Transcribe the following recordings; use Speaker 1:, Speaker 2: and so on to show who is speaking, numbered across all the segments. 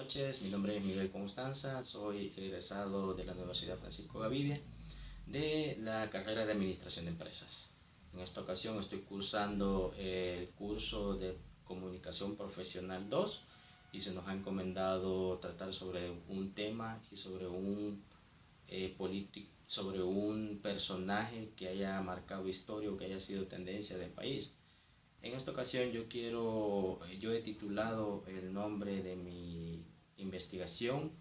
Speaker 1: noches, mi nombre es Miguel Constanza, soy egresado de la Universidad Francisco Gavidia de la carrera de Administración de Empresas. En esta ocasión estoy cursando el curso de Comunicación Profesional 2 y se nos ha encomendado tratar sobre un tema y sobre un personaje que haya marcado historia o que haya sido tendencia del país. En esta ocasión yo he titulado el nombre de mi investigación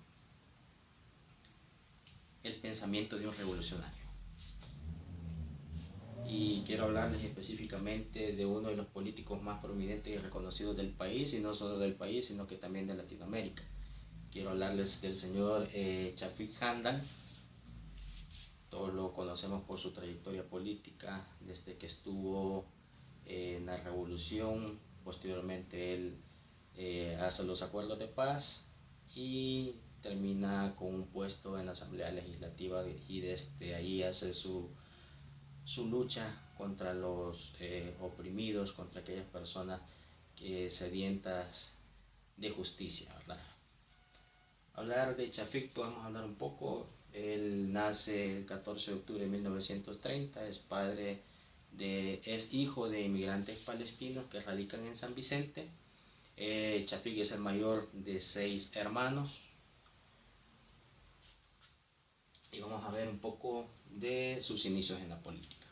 Speaker 1: El pensamiento de un revolucionario. Y quiero hablarles específicamente de uno de los políticos más prominentes y reconocidos del país, y no solo del país, sino que también de Latinoamérica. Quiero hablarles del señor Chafik Handal. Todos lo conocemos por su trayectoria política, desde que estuvo en la revolución. Posteriormente él hace los acuerdos de paz y termina con un puesto en la Asamblea Legislativa, y desde ahí hace su lucha contra los oprimidos, contra aquellas personas sedientas de justicia, ¿verdad? Hablar de Chafik, podemos hablar un poco. Él nace el 14 de octubre de 1930, es hijo de inmigrantes palestinos que radican en San Vicente. Chafik es el mayor de 6 hermanos. Y vamos a ver un poco de sus inicios en la política.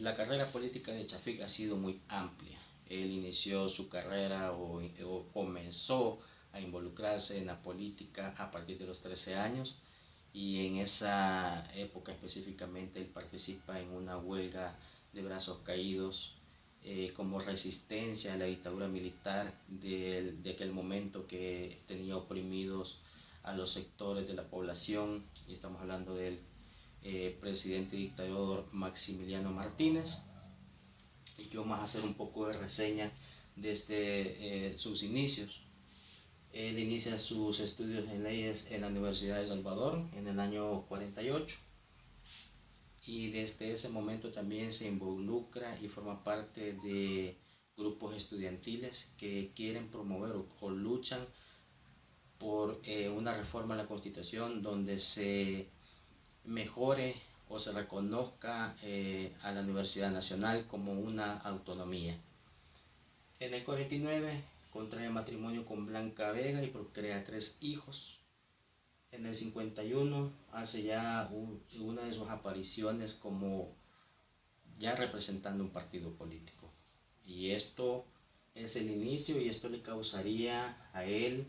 Speaker 1: La carrera política de Chafik ha sido muy amplia. Él inició su carrera o comenzó a involucrarse en la política a partir de los 13 años, y en esa época específicamente él participa en una huelga de brazos caídos como resistencia a la dictadura militar de aquel momento, que tenía oprimidos a los sectores de la población, y estamos hablando del presidente dictador Maximiliano Martínez. Y que vamos a hacer un poco de reseña desde sus inicios. Él inicia sus estudios en leyes en la Universidad de Salvador en el año 48, y desde ese momento también se involucra y forma parte de grupos estudiantiles que quieren promover o luchan por una reforma a la Constitución donde se mejore o se reconozca a la Universidad Nacional como una autonomía. En el 49 contrae matrimonio con Blanca Vega y procrea 3 hijos. En el 51 hace ya una de sus apariciones como ya representando un partido político. Y esto es el inicio, y esto le causaría a él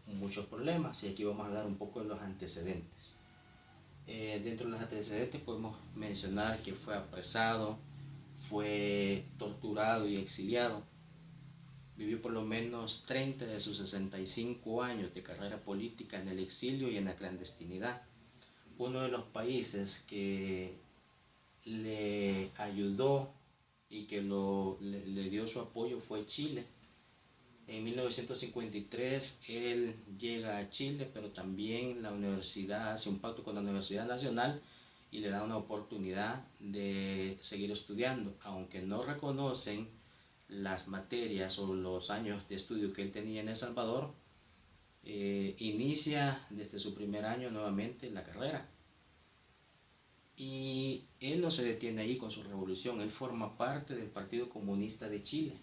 Speaker 1: muchos problemas. Y aquí vamos a hablar un poco de los antecedentes. Dentro de los antecedentes podemos mencionar que fue apresado, fue torturado y exiliado. Vivió por lo menos 30 de sus 65 años de carrera política en el exilio y en la clandestinidad. Uno de los países que le ayudó y que le dio su apoyo fue Chile. En 1953 él llega a Chile, pero también la universidad hace un pacto con la Universidad Nacional y le da una oportunidad de seguir estudiando, aunque no reconocen las materias o los años de estudio que él tenía en El Salvador. Inicia desde su primer año nuevamente la carrera. Y él no se detiene ahí con su revolución, él forma parte del Partido Comunista de Chile.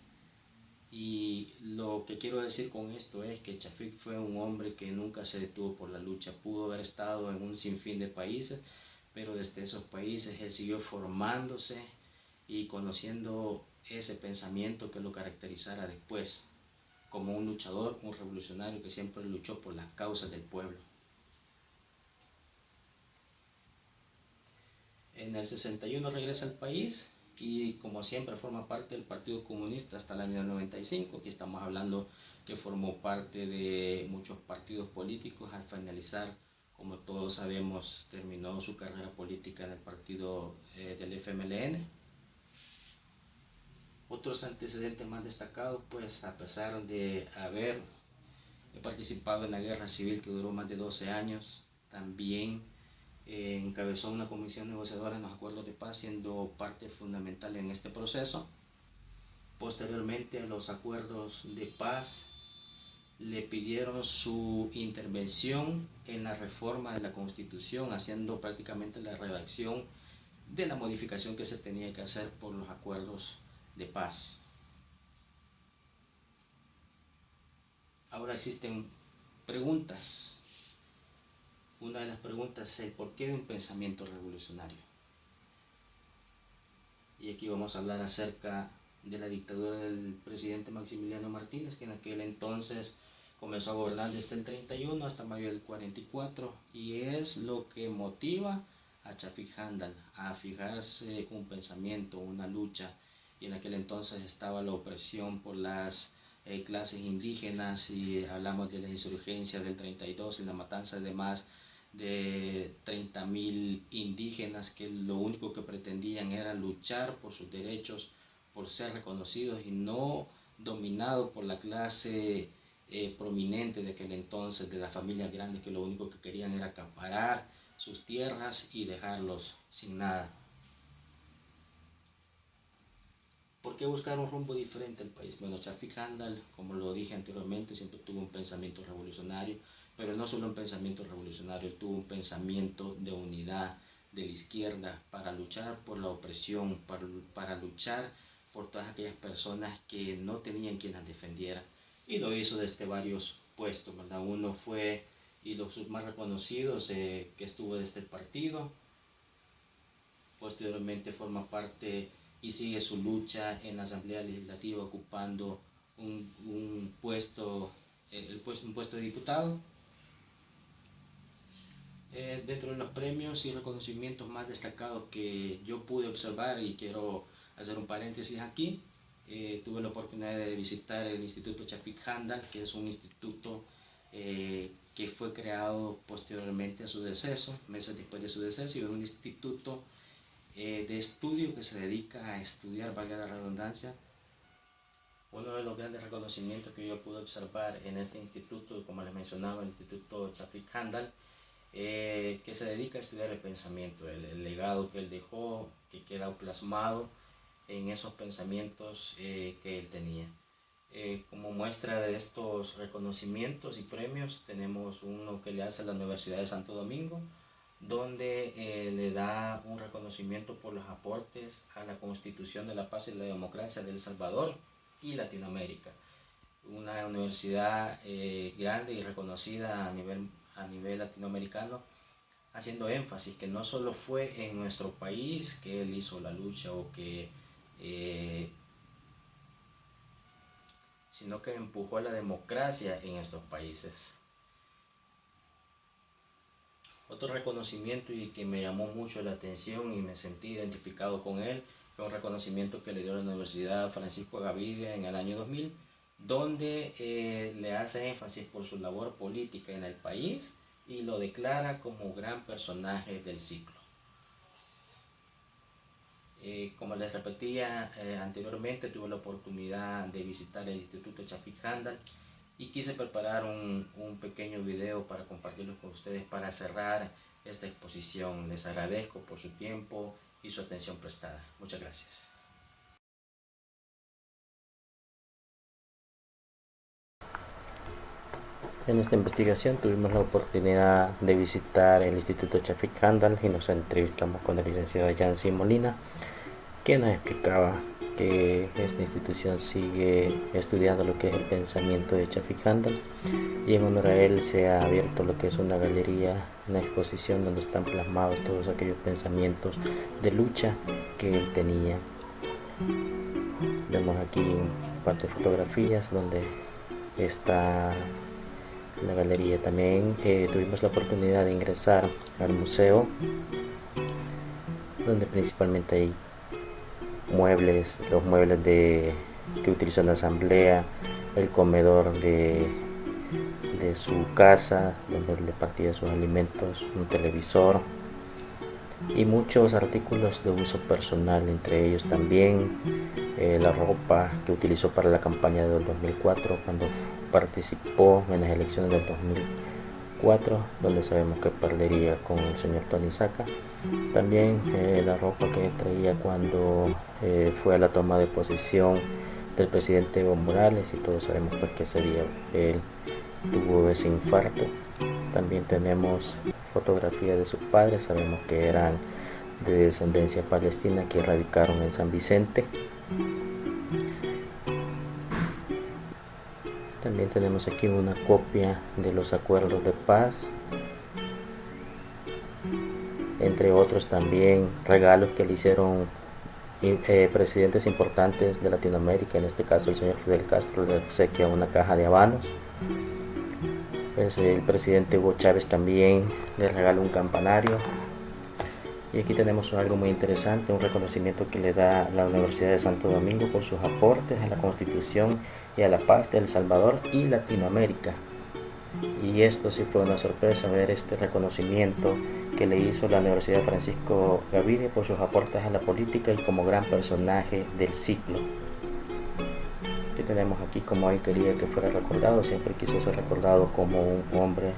Speaker 1: Y lo que quiero decir con esto es que Chafik fue un hombre que nunca se detuvo por la lucha. Pudo haber estado en un sinfín de países, pero desde esos países él siguió formándose y conociendo ese pensamiento que lo caracterizara después como un luchador, un revolucionario que siempre luchó por las causas del pueblo. En el 61 regresa al país y, como siempre, forma parte del Partido Comunista hasta el año 95. Aquí estamos hablando que formó parte de muchos partidos políticos. Al finalizar, como todos sabemos, terminó su carrera política en el partido del FMLN. Otros antecedentes más destacados, pues a pesar de haber participado en la guerra civil que duró más de 12 años, también encabezó una comisión negociadora en los acuerdos de paz, siendo parte fundamental en este proceso. Posteriormente a los acuerdos de paz, le pidieron su intervención en la reforma de la Constitución, haciendo prácticamente la redacción de la modificación que se tenía que hacer por los acuerdos de paz. Ahora existen preguntas. Una de las preguntas es ¿por qué un pensamiento revolucionario? Y aquí vamos a hablar acerca de la dictadura del presidente Maximiliano Martínez, que en aquel entonces comenzó a gobernar desde el 31 hasta mayo del 44, y es lo que motiva a Chafik Handal a fijarse un pensamiento, una lucha, y en aquel entonces estaba la opresión por las clases indígenas, y hablamos de la insurgencia del 32 y la matanza de más de 30.000 indígenas que lo único que pretendían era luchar por sus derechos, por ser reconocidos y no dominados por la clase prominente de aquel entonces, de las familias grandes que lo único que querían era acaparar sus tierras y dejarlos sin nada. ¿Por qué buscar un rumbo diferente al país? Bueno, Chafik Handal, como lo dije anteriormente, siempre tuvo un pensamiento revolucionario, pero no solo un pensamiento revolucionario, tuvo un pensamiento de unidad de la izquierda para luchar por la opresión, para luchar por todas aquellas personas que no tenían quien las defendiera. Y lo hizo desde varios puestos, ¿verdad? Uno fue, y los más reconocidos, que estuvo desde el partido. Posteriormente forma parte y sigue su lucha en la Asamblea Legislativa ocupando un puesto, un puesto de diputado. Dentro de los premios y reconocimientos más destacados que yo pude observar, y quiero hacer un paréntesis aquí, tuve la oportunidad de visitar el Instituto Chafik Handal, que es un instituto que fue creado posteriormente a su deceso, meses después de su deceso, y es un instituto de estudio que se dedica a estudiar, valga la redundancia. Uno de los grandes reconocimientos que yo pude observar en este instituto, como les mencionaba, el Instituto Chafik Handal, que se dedica a estudiar el pensamiento, el legado que él dejó, que queda plasmado en esos pensamientos que él tenía. Como muestra de estos reconocimientos y premios, tenemos uno que le hace a la Universidad de Santo Domingo, donde le da un reconocimiento por los aportes a la Constitución de la Paz y la Democracia de El Salvador y Latinoamérica. Una universidad grande y reconocida a nivel latinoamericano, haciendo énfasis que no solo fue en nuestro país que él hizo la lucha, o que sino que empujó a la democracia en estos países. Otro reconocimiento y que me llamó mucho la atención y me sentí identificado con él fue un reconocimiento que le dio la Universidad Francisco Gavidia en el año 2000, donde le hace énfasis por su labor política en el país y lo declara como gran personaje del ciclo. Como les repetía anteriormente, tuve la oportunidad de visitar el Instituto Chafik Handal y quise preparar un pequeño video para compartirlo con ustedes para cerrar esta exposición. Les agradezco por su tiempo y su atención prestada. Muchas gracias. En esta investigación tuvimos la oportunidad de visitar el Instituto Chafik Handal y nos entrevistamos con la licenciada Yancy Molina, quien nos explicaba que esta institución sigue estudiando lo que es el pensamiento de Chafik Handal, y en honor a él se ha abierto lo que es una galería, una exposición donde están plasmados todos aquellos pensamientos de lucha que él tenía. Vemos aquí un par de fotografías donde está la galería. También tuvimos la oportunidad de ingresar al museo, donde principalmente hay muebles, los muebles que utilizó en la asamblea, el comedor de su casa, donde le partía sus alimentos, un televisor y muchos artículos de uso personal, entre ellos también la ropa que utilizó para la campaña del 2004, cuando participó en las elecciones del 2004, donde sabemos que perdería con el señor Tony Saca. También la ropa que traía cuando fue a la toma de posesión del presidente Evo Morales, y todos sabemos pues que ese día él tuvo ese infarto. También tenemos fotografías de sus padres, sabemos que eran de descendencia palestina que radicaron en San Vicente. También tenemos aquí una copia de los acuerdos de paz, entre otros también regalos que le hicieron presidentes importantes de Latinoamérica. En este caso el señor Fidel Castro le obsequia una caja de habanos. El presidente Hugo Chávez también le regaló un campanario. Y aquí tenemos algo muy interesante, un reconocimiento que le da la Universidad de Santo Domingo por sus aportes a la Constitución y a la paz de El Salvador y Latinoamérica. Y esto sí fue una sorpresa, ver este reconocimiento que le hizo la Universidad Francisco Gaviria por sus aportes a la política y como gran personaje del siglo. Que tenemos aquí como él quería que fuera recordado, siempre quiso ser recordado como un hombre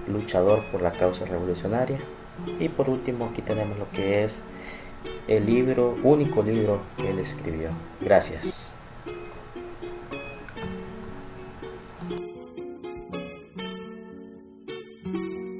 Speaker 1: luchador por la causa revolucionaria. Y por último aquí tenemos lo que es el libro, único libro que él escribió. Gracias.